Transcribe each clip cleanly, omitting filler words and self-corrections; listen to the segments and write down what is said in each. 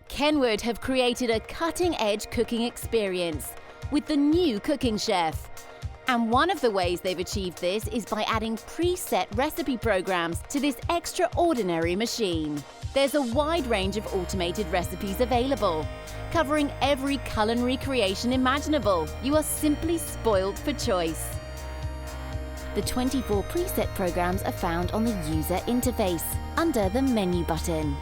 KENWOOD have created a cutting-edge cooking experience with the new Cooking Chef. And one of the ways they've achieved this is by adding preset recipe programs to this extraordinary machine. There's a wide range of automated recipes available, covering every culinary creation imaginable. You are simply spoiled for choice. The 24 preset programs are found on the user interface, under the menu button.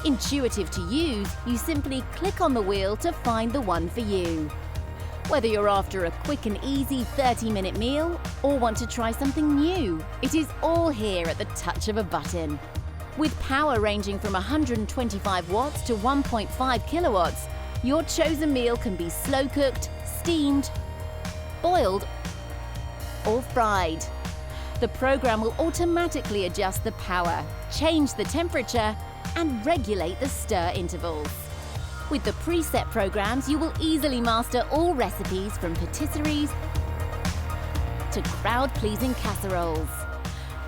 Intuitive to use, you simply click on the wheel to find the one for you. Whether you're after a quick and easy 30-minute meal or want to try something new, it is all here at the touch of a button. With power ranging from 125 watts to 1.5 kilowatts, your chosen meal can be slow-cooked, steamed, boiled, or fried. The program will automatically adjust the power, change the temperature, and regulate the stir intervals. With the preset programs, you will easily master all recipes from patisseries to crowd-pleasing casseroles.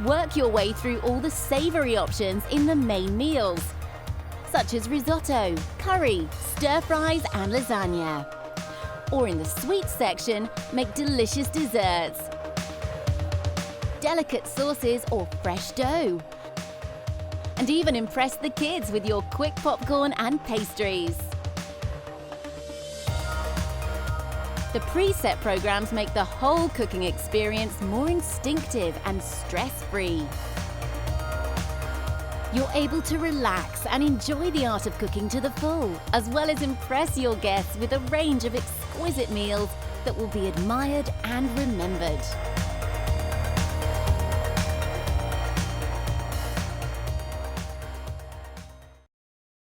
Work your way through all the savoury options in the main meals, such as risotto, curry, stir-fries and lasagna. Or in the sweet section, make delicious desserts, delicate sauces or fresh dough. And even impress the kids with your quick popcorn and pastries. The preset programs make the whole cooking experience more instinctive and stress-free. You're able to relax and enjoy the art of cooking to the full, as well as impress your guests with a range of exquisite meals that will be admired and remembered.